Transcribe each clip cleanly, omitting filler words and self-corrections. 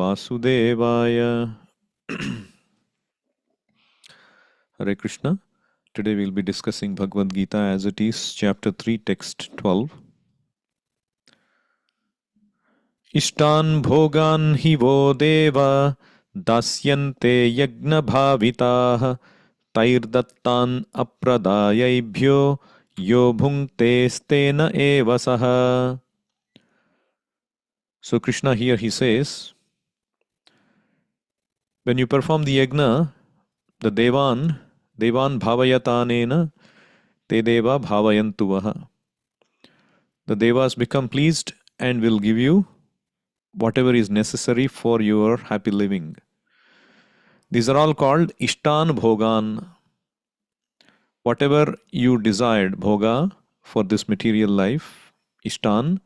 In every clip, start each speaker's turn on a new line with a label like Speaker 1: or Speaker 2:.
Speaker 1: Vasudevaya. Hare Krishna. Today we'll be discussing Bhagavad Gita as it is, chapter 3, text 12. Ishtan bhogan hi vo deva dasyante yagna bhavitah tairdattan apradayabhyo yo bhunkte stena eva saha. So Krishna here he says, when you perform the yagna, the devan bhavayatanena te deva bhavayantuvaha. The devas become pleased and will give you whatever is necessary for your happy living. These are all called Ishtan Bhogan. Whatever you desired, Bhoga, for this material life, Ishtan,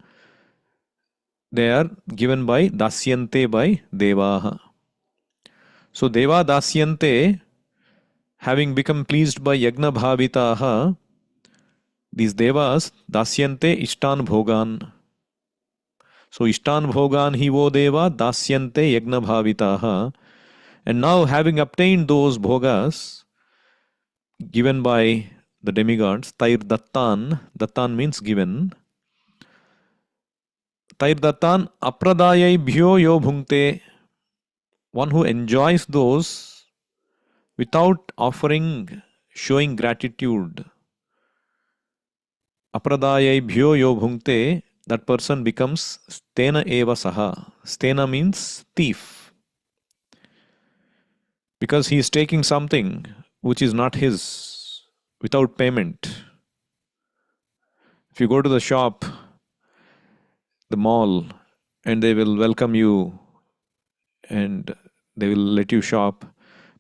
Speaker 1: they are given by Dasyante, by Devaha. So Deva Dasyante, having become pleased by Yagna Bhavitaha, these Devas, Dasyante Ishtan Bhogan. So Ishtan Bhogan hi vo Deva Dasyante Yagna Bhavitaha. And now having obtained those bhogas given by the demigods, Tair Dattan, Dattan means given. Tair Dattan Apradayai Bhyo Yo Bhunkte, one who enjoys those without offering, showing gratitude. Apradayai Bhyo Yo Bhunkte, that person becomes Stena Eva Saha. Stena means thief. Because he is taking something which is not his without payment. If you go to the shop, the mall, and they will welcome you and they will let you shop,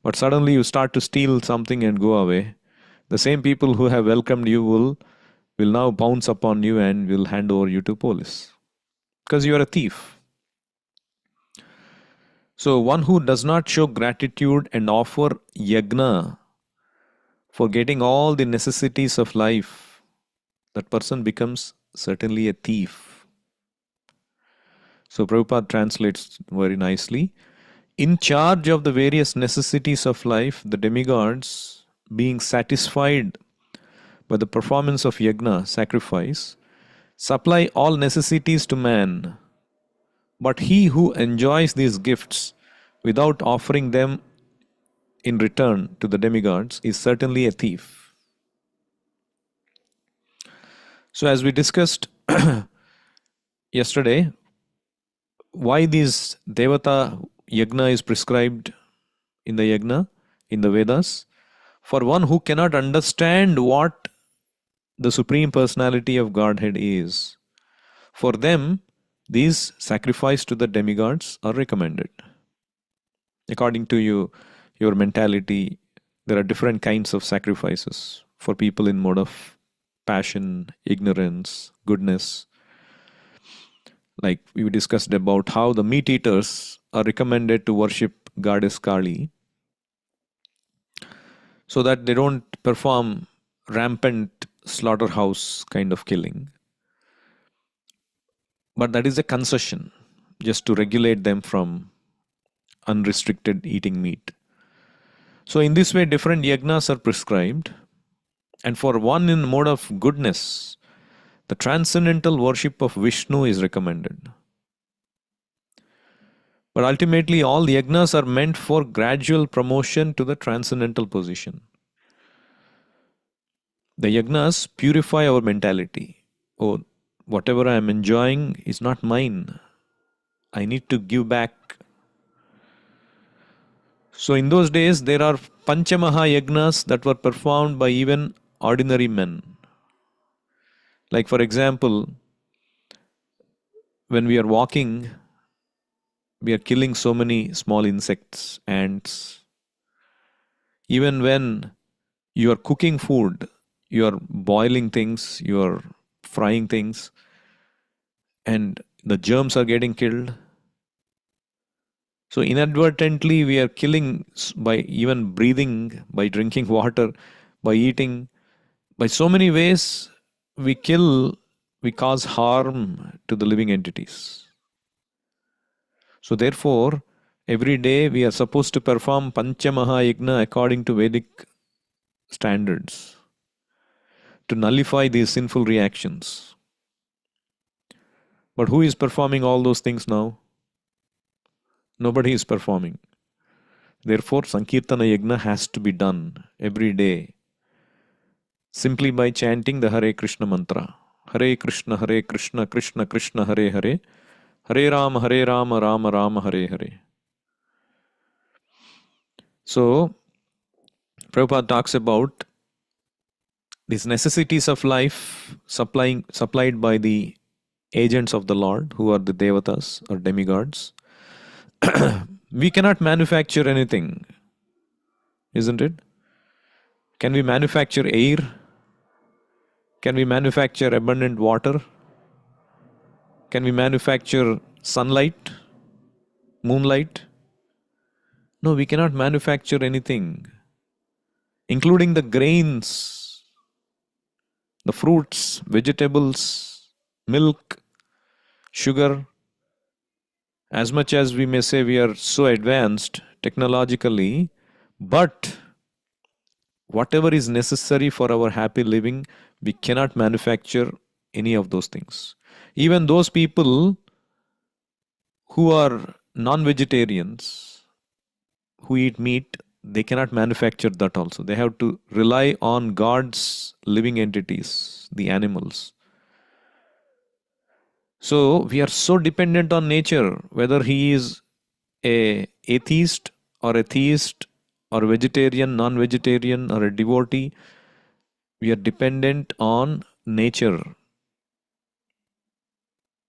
Speaker 1: but suddenly you start to steal something and go away, the same people who have welcomed you will now pounce upon you and will hand over you to police because you are a thief. So one who does not show gratitude and offer yagna for getting all the necessities of life, that person becomes certainly a thief. So Prabhupada translates very nicely. In charge of the various necessities of life, the demigods, being satisfied by the performance of yagna, sacrifice, supply all necessities to man. But he who enjoys these gifts without offering them in return to the demigods is certainly a thief. So as we discussed yesterday, why this Devata Yagna is prescribed in the Yagna, in the Vedas? For one who cannot understand what the Supreme Personality of Godhead is, for them, these sacrifice to the demigods are recommended. According to your mentality, there are different kinds of sacrifices for people in mode of passion, ignorance, goodness. Like we discussed about how the meat eaters are recommended to worship Goddess Kali so that they don't perform rampant slaughterhouse kind of killing. But that is a concession just to regulate them from unrestricted eating meat. So in this way, different yagnas are prescribed. And for one in mode of goodness, the transcendental worship of Vishnu is recommended. But ultimately, all the yagnas are meant for gradual promotion to the transcendental position. The yagnas purify our mentality. Oh, whatever I am enjoying is not mine. I need to give back. So in those days, there are Panchamaha yagnas that were performed by even ordinary men. Like for example, when we are walking, we are killing so many small insects, ants. Even when you are cooking food, you are boiling things, you are frying things, and the germs are getting killed. So inadvertently, we are killing by even breathing, by drinking water, by eating. By so many ways, we cause harm to the living entities. So therefore, every day we are supposed to perform Pancha Mahayagna according to Vedic standards to nullify these sinful reactions. But who is performing all those things now? Nobody is performing. Therefore, Sankirtana Yagna has to be done every day simply by chanting the Hare Krishna mantra. Hare Krishna, Krishna Krishna, Hare Hare, Hare Rama, Rama Rama, Hare Hare. So, Prabhupada talks about these necessities of life supplied by the agents of the Lord, who are the devatas or demigods. We cannot manufacture anything, isn't it? Can we manufacture air? Can we manufacture abundant water? Can we manufacture sunlight, moonlight? No, we cannot manufacture anything, including the grains, the fruits, vegetables, milk, sugar. As much as we may say we are so advanced technologically, but whatever is necessary for our happy living, we cannot manufacture any of those things. Even those people who are non-vegetarians, who eat meat, they cannot manufacture that also. They have to rely on God's living entities, the animals. So we are so dependent on nature, whether he is a atheist or a theist or vegetarian, non-vegetarian or a devotee, we are dependent on nature.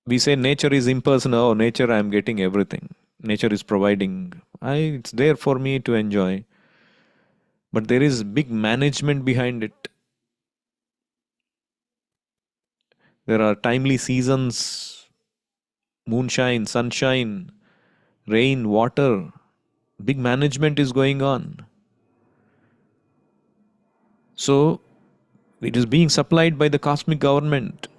Speaker 1: We say nature is impersonal. Oh, nature, I am getting everything. Nature is providing. It's there for me to enjoy. But there is big management behind it. There are timely seasons, moonshine, sunshine, rain, water. Big management is going on. So it is being supplied by the cosmic government.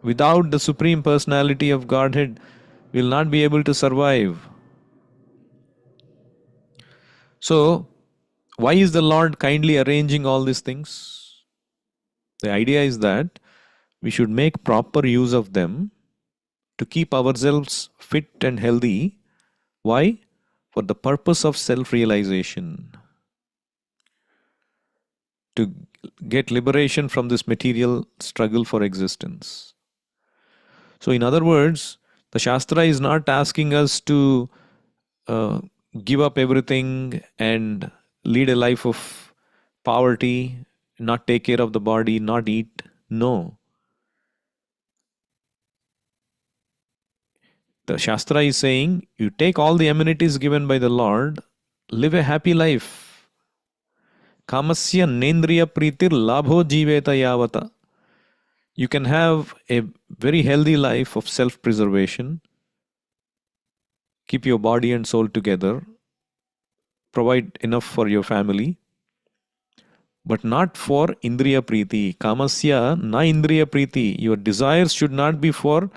Speaker 1: Without the Supreme Personality of Godhead, we will not be able to survive. So, why is the Lord kindly arranging all these things? The idea is that we should make proper use of them to keep ourselves fit and healthy. Why? For the purpose of self-realization. To get liberation from this material struggle for existence. So, in other words, the Shastra is not asking us to give up everything and lead a life of poverty, not take care of the body, not eat. No. The Shastra is saying you take all the amenities given by the Lord, live a happy life. Kamasya nendriya pritir labho jiveta yavata. You can have a very healthy life of self-preservation, keep your body and soul together, provide enough for your family, but not for indriya priti. Kamasya na indriya priti. Your desires should not be for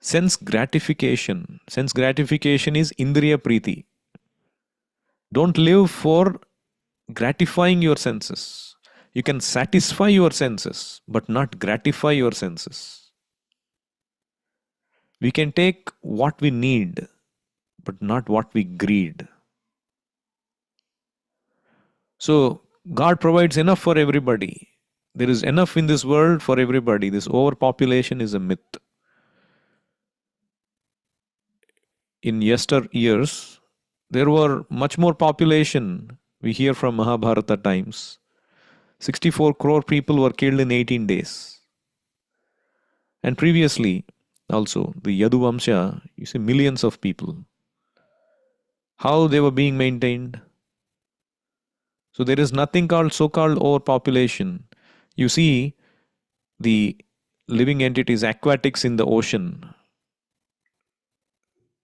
Speaker 1: sense gratification. Sense gratification is indriya priti. Don't live for gratifying your senses. You can satisfy your senses, but not gratify your senses. We can take what we need, but not what we greed. So, God provides enough for everybody. There is enough in this world for everybody. This overpopulation is a myth. In yester years, there were much more population. We hear from Mahabharata times. 64 crore people were killed in 18 days. And previously, also, the Yadu Vamsha, you see millions of people. How they were being maintained? So there is nothing called so-called overpopulation. You see the living entities, aquatics in the ocean,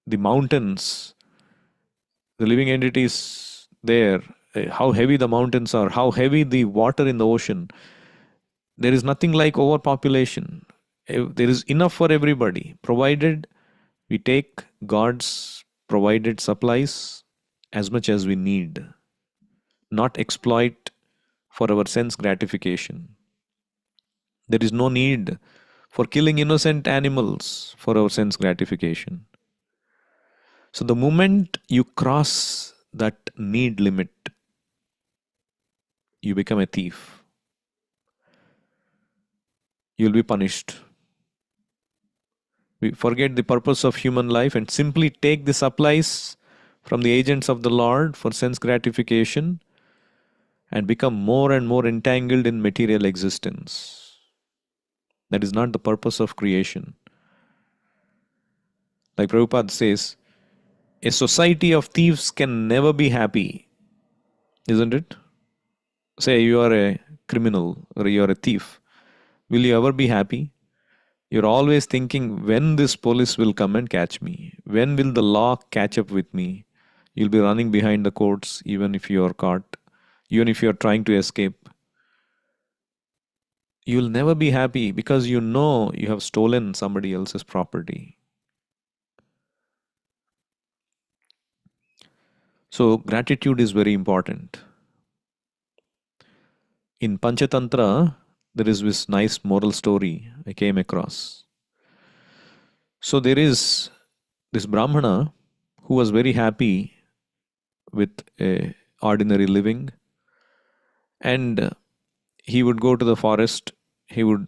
Speaker 1: the mountains, the living entities there, how heavy the mountains are, how heavy the water in the ocean. There is nothing like overpopulation. There is enough for everybody, provided we take God's provided supplies as much as we need, not exploit for our sense gratification. There is no need for killing innocent animals for our sense gratification. So the moment you cross that need limit, you become a thief. You'll be punished. We forget the purpose of human life and simply take the supplies from the agents of the Lord for sense gratification and become more and more entangled in material existence. That is not the purpose of creation. Like Prabhupada says, a society of thieves can never be happy, isn't it? Say you are a criminal or you are a thief. Will you ever be happy? You're always thinking when this police will come and catch me. When will the law catch up with me? You'll be running behind the courts even if you are caught, even if you are trying to escape. You'll never be happy because you know you have stolen somebody else's property. So, gratitude is very important. In Panchatantra, there is this nice moral story I came across. So, there is this Brahmana who was very happy with a ordinary living, and he would go to the forest, he would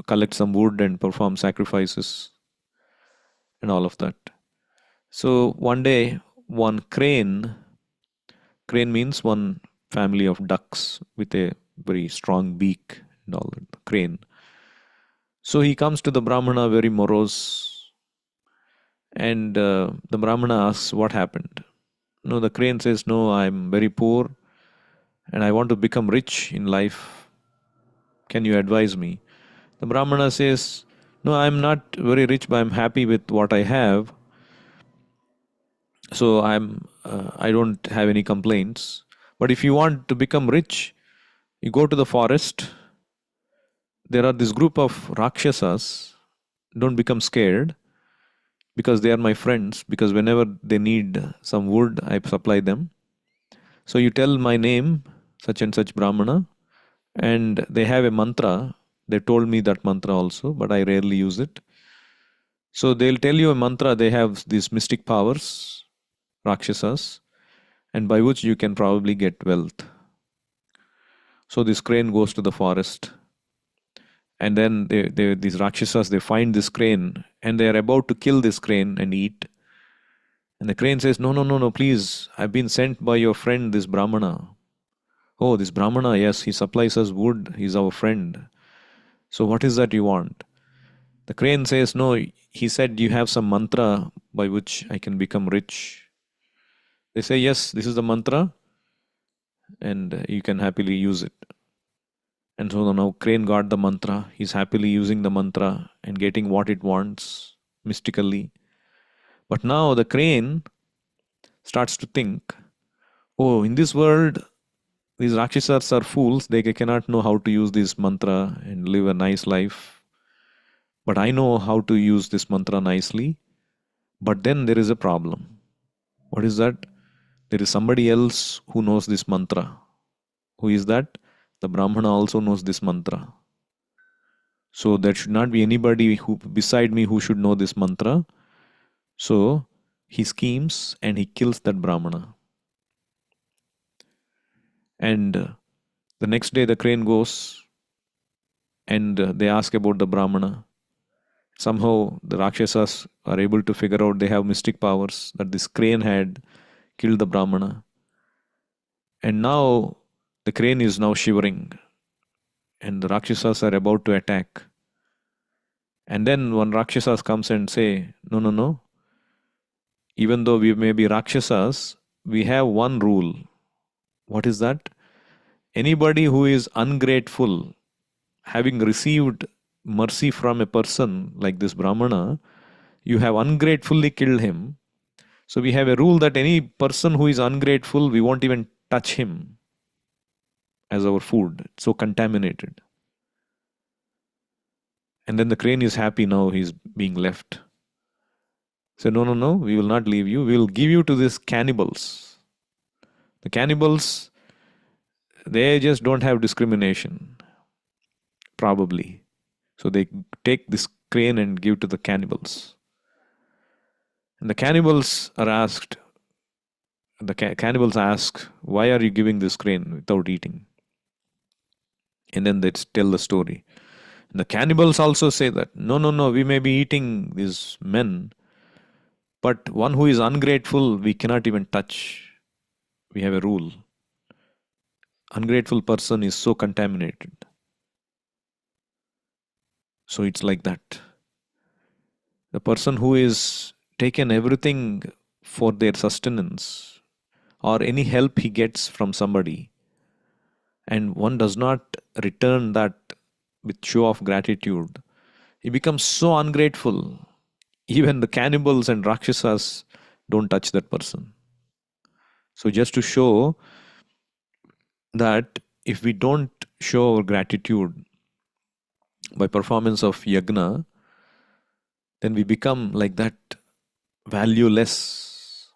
Speaker 1: collect some wood and perform sacrifices and all of that. So one day, one crane means one family of ducks with a very strong beak and all that, crane. So he comes to the Brahmana very morose, and the Brahmana asks, what happened? No, the crane says, no, I'm very poor and I want to become rich in life. Can you advise me? The Brahmana says, no, I'm not very rich, but I'm happy with what I have. So I don't have any complaints. But if you want to become rich, you go to the forest. There are this group of Rakshasas. Don't become scared because they are my friends. Because whenever they need some wood, I supply them. So you tell my name, such and such Brahmana, and they have a mantra. They told me that mantra also, but I rarely use it. So they'll tell you a mantra. They have these mystic powers, Rakshasas, and by which you can probably get wealth. So this crane goes to the forest, and then these Rakshasas, they find this crane, and they are about to kill this crane and eat. And the crane says, no, no, no, no, please, I've been sent by your friend, this Brahmana. Oh, this Brahmana, yes, he supplies us wood, he's our friend. So what is that you want? The crane says, no, he said you have some mantra by which I can become rich. They say, yes, this is the mantra, and you can happily use it. And so now Crane got the mantra. He's happily using the mantra and getting what it wants mystically. But now the Crane starts to think, oh, in this world, these Rakshasas are fools. They cannot know how to use this mantra and live a nice life. But I know how to use this mantra nicely. But then there is a problem. What is that? There is somebody else who knows this mantra. Who is that? The Brahmana also knows this mantra. So there should not be anybody who beside me who should know this mantra. So he schemes and he kills that Brahmana. And the next day the crane goes and they ask about the Brahmana. Somehow the Rakshasas are able to figure out they have mystic powers that this crane had killed the Brahmana. And now the crane is now shivering and the Rakshasas are about to attack. And then one Rakshasas comes and say, no, no, no. Even though we may be Rakshasas, we have one rule. What is that? Anybody who is ungrateful, having received mercy from a person like this Brahmana, you have ungratefully killed him. So we have a rule that any person who is ungrateful, we won't even touch him as our food. It's so contaminated. And then the crane is happy now he's being left. So, no, no, no, we will not leave you. We will give you to these cannibals. The cannibals, they just don't have discrimination, probably. So they take this crane and give to the cannibals. And the cannibals are asked, cannibals ask, why are you giving this crane without eating? And then they tell the story. And the cannibals also say that, no, no, no, we may be eating these men, but one who is ungrateful, we cannot even touch. We have a rule. Ungrateful person is so contaminated. So it's like that. The person who is taken everything for their sustenance or any help he gets from somebody, and one does not return that with show of gratitude, he becomes so ungrateful. Even the cannibals and rakshasas don't touch that person. So just to show that if we don't show our gratitude by performance of yagna, then we become like that, valueless.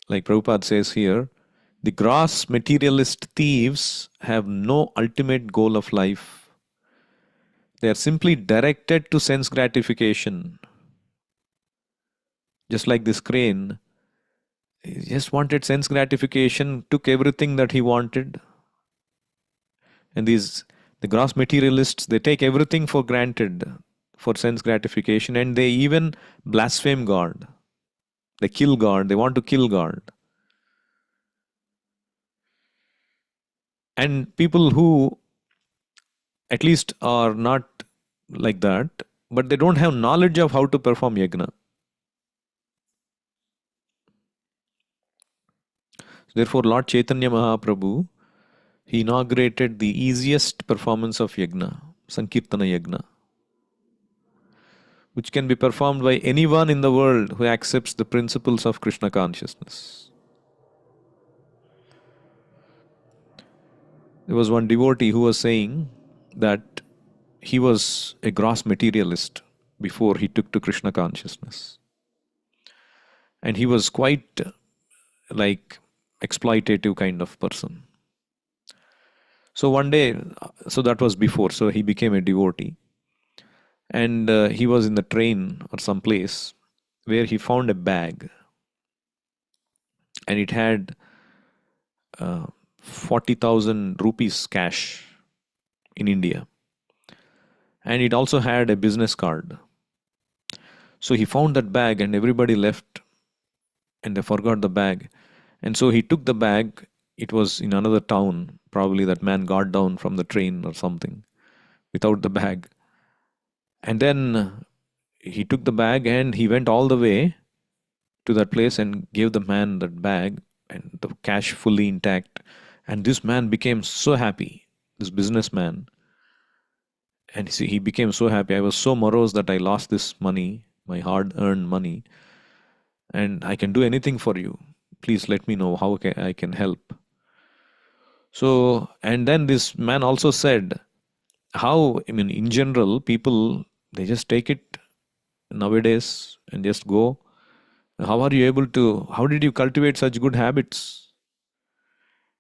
Speaker 1: Like Prabhupada says here, the gross materialist thieves have no ultimate goal of life. They are simply directed to sense gratification. Just like this crane, he just wanted sense gratification, took everything that he wanted. And the gross materialists, they take everything for granted for sense gratification, and they even blaspheme God. They kill God, they want to kill God. And people who at least are not like that, but they don't have knowledge of how to perform yagna. Therefore, Lord Chaitanya Mahaprabhu, he inaugurated the easiest performance of yagna, Sankirtana yagna, which can be performed by anyone in the world who accepts the principles of Krishna consciousness. There was one devotee who was saying that he was a gross materialist before he took to Krishna consciousness. And he was quite like exploitative kind of person. So one day, so that was before, so he became a devotee. And he was in the train or some place where he found a bag, and it had 40,000 rupees cash in India. And it also had a business card. So he found that bag, and everybody left and they forgot the bag. And so he took the bag. It was in another town. Probably that man got down from the train or something without the bag. And then he took the bag and he went all the way to that place and gave the man that bag and the cash fully intact. And this man became so happy, this businessman. And see, he became so happy. I was so morose that I lost this money, my hard earned money, and I can do anything for you. Please let me know how I can help. So, and then this man also said, how, I mean, in general, people, they just take it nowadays and just go. How are you able to, how did you cultivate such good habits?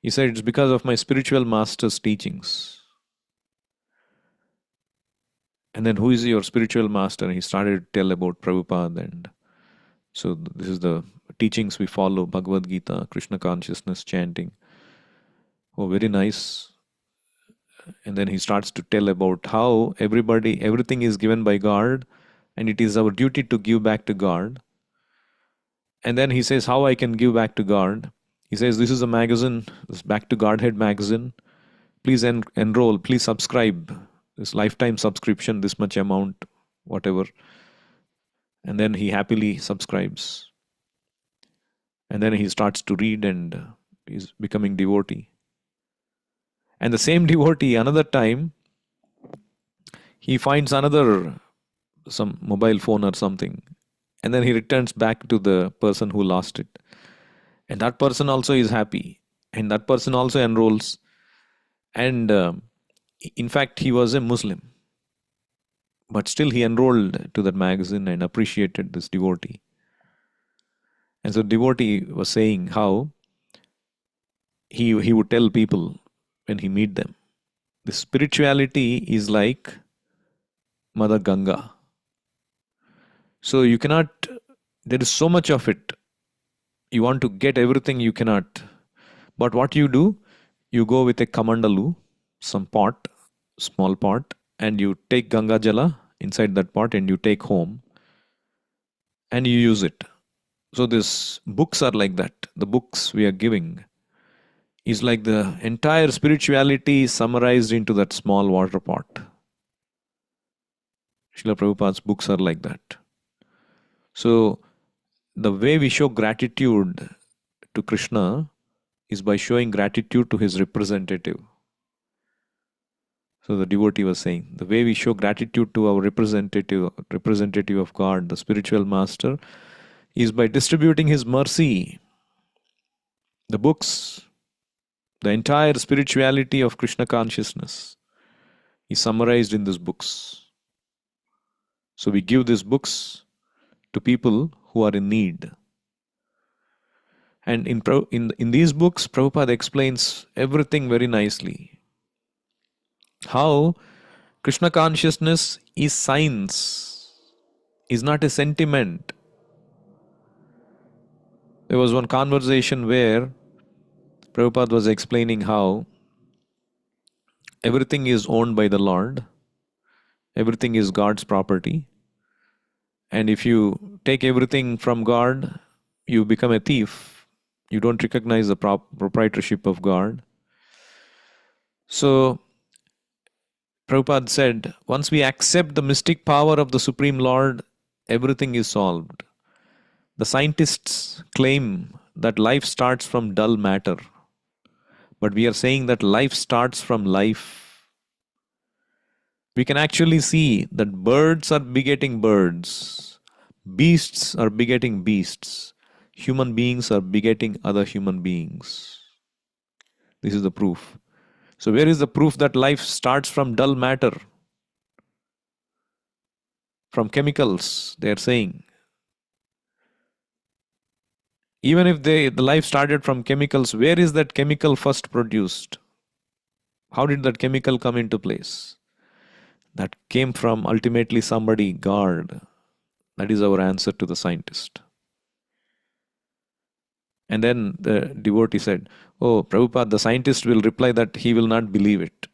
Speaker 1: He said, it's because of my spiritual master's teachings. And then, who is your spiritual master? And he started to tell about Prabhupada. And so, this is the teachings we follow, Bhagavad Gita, Krishna consciousness chanting. Oh, very nice. And then he starts to tell about how everything is given by God, and it is our duty to give back to God. And then he says, how I can give back to God. He says, this is a magazine, this Back to Godhead magazine. Please enroll, please subscribe. This lifetime subscription, this much amount, whatever. And then he happily subscribes. And then he starts to read and he's becoming devotee. And the same devotee, another time, he finds some mobile phone or something. And then he returns back to the person who lost it. And that person also is happy. And that person also enrolls. And in fact, he was a Muslim. But still he enrolled to that magazine and appreciated this devotee. And so devotee was saying how he would tell people when he meet them. The spirituality is like Mother Ganga. So you cannot, there is so much of it. You want to get everything, you cannot. But what you do, you go with a kamandalu, some pot, small pot, and you take Ganga Jala inside that pot and you take home and you use it. So these books are like that. The books we are giving is like the entire spirituality summarized into that small water pot. Srila Prabhupada's books are like that. So the way we show gratitude to Krishna is by showing gratitude to his representative. So the devotee was saying, the way we show gratitude to our representative of God, the spiritual master, is by distributing his mercy. The books, the entire spirituality of Krishna consciousness is summarized in these books. So we give these books to people who are in need. And in these books, Prabhupada explains everything very nicely. How Krishna consciousness is science, is not a sentiment. There was one conversation where Prabhupada was explaining how everything is owned by the Lord, everything is God's property, and if you take everything from God, you become a thief. You don't recognize the proprietorship of God. So Prabhupada said, once we accept the mystic power of the Supreme Lord, everything is solved. The scientists claim that life starts from dull matter, but we are saying that life starts from life. We can actually see that birds are begetting birds, beasts are begetting beasts, human beings are begetting other human beings. This is the proof. So, where is the proof that life starts from dull matter? From chemicals, they are saying. Even if the life started from chemicals, where is that chemical first produced? How did that chemical come into place? That came from ultimately somebody, God. That is our answer to the scientist. And then the devotee said, oh, Prabhupada, the scientist will reply that he will not believe it.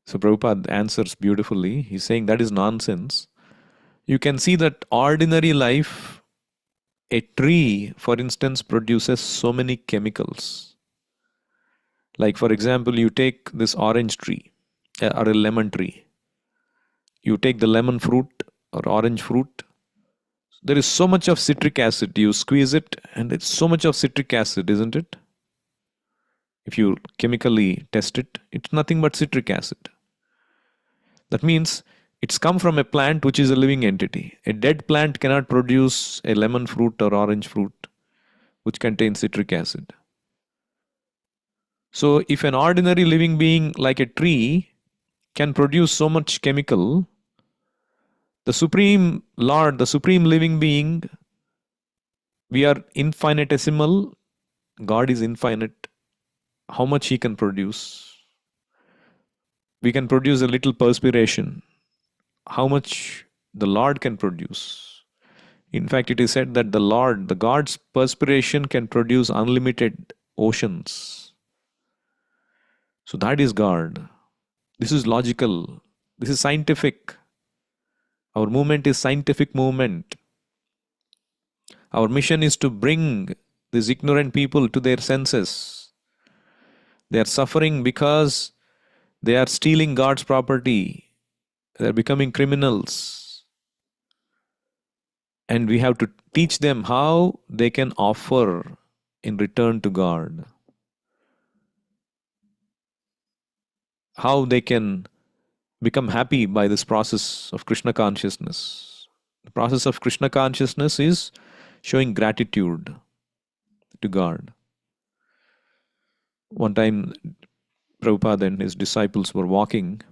Speaker 1: So Prabhupada answers beautifully. He's saying that is nonsense. You can see that ordinary life, a tree, for instance, produces so many chemicals. Like, for example, you take this orange tree or a lemon tree. You take the lemon fruit or orange fruit. There is so much of citric acid. You squeeze it and it's so much of citric acid, isn't it? If you chemically test it, it's nothing but citric acid. That means it's come from a plant which is a living entity. A dead plant cannot produce a lemon fruit or orange fruit which contains citric acid. So if an ordinary living being like a tree can produce so much chemical, the Supreme Lord, the Supreme Living Being, we are infinitesimal, God is infinite. How much He can produce? We can produce a little perspiration. How much the Lord can produce? In fact, it is said that the Lord, the God's perspiration can produce unlimited oceans. So that is God. This is logical. This is scientific. Our movement is scientific movement. Our mission is to bring these ignorant people to their senses. They are suffering because they are stealing God's property. They are becoming criminals. And we have to teach them how they can offer in return to God. How they can become happy by this process of Krishna consciousness. The process of Krishna consciousness is showing gratitude to God. One time, Prabhupada and his disciples were walking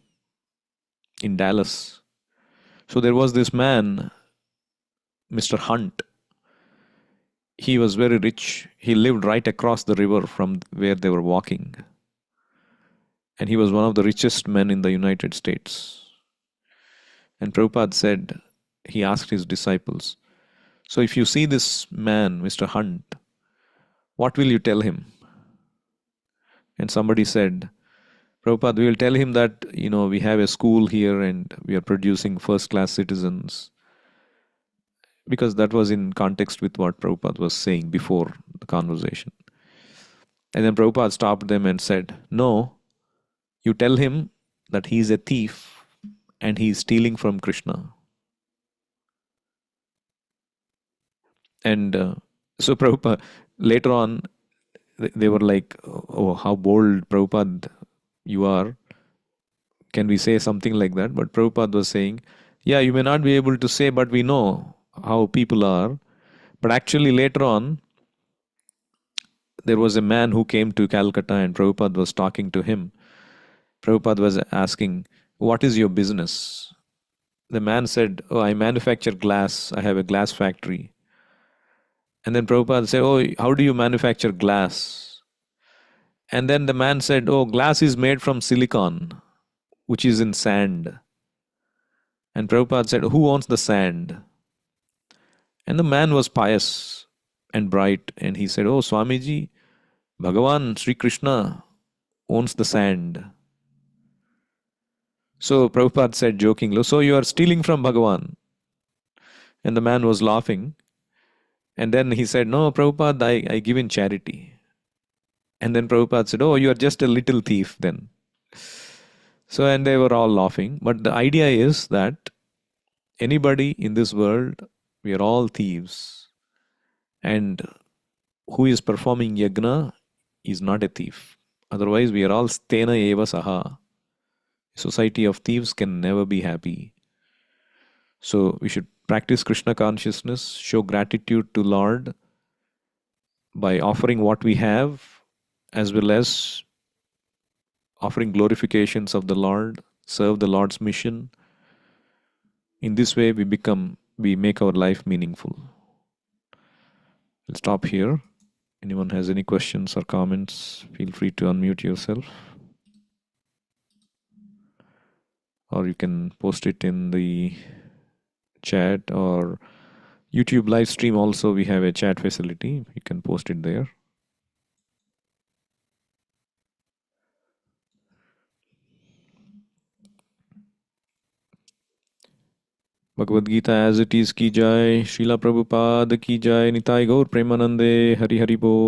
Speaker 1: in Dallas. So there was this man, Mr. Hunt. He was very rich. He lived right across the river from where they were walking. And he was one of the richest men in the United States. And Prabhupada said, he asked his disciples, so if you see this man, Mr. Hunt, what will you tell him? And somebody said, Prabhupada, we will tell him that, we have a school here and we are producing first class citizens. Because that was in context with what Prabhupada was saying before the conversation. And then Prabhupada stopped them and said, no, you tell him that he is a thief and he is stealing from Krishna. And so Prabhupada, later on, they were like, oh, how bold, Prabhupada, you are. Can we say something like that? But Prabhupada was saying, yeah, you may not be able to say, but we know how people are. But actually, later on, there was a man who came to Calcutta and Prabhupada was talking to him. Prabhupada was asking, what is your business? The man said, oh, I manufacture glass. I have a glass factory. And then Prabhupada said, oh, how do you manufacture glass? And then the man said, oh, glass is made from silicon, which is in sand. And Prabhupada said, who owns the sand? And the man was pious and bright. And he said, oh, Swamiji, Bhagavan Sri Krishna owns the sand. So Prabhupada said jokingly, so you are stealing from Bhagavan. And the man was laughing. And then he said, no, Prabhupada, I give in charity. And then Prabhupada said, oh, you are just a little thief then. So, and they were all laughing. But the idea is that anybody in this world, we are all thieves. And who is performing yagna is not a thief. Otherwise, we are all stena eva saha. Society of thieves can never be happy. So we should practice Krishna consciousness, show gratitude to Lord by offering what we have, as well as offering glorifications of the Lord, serve the Lord's mission. In this way, we make our life meaningful. I'll stop here. Anyone has any questions or comments, feel free to unmute yourself. Or you can post it in the chat or YouTube live stream also. We have a chat facility. You can post it there. Bhagavad Gita as it is ki jai, Srila Prabhupada ki jai, Nitai Gaur Premanande, Hari Hari Bo.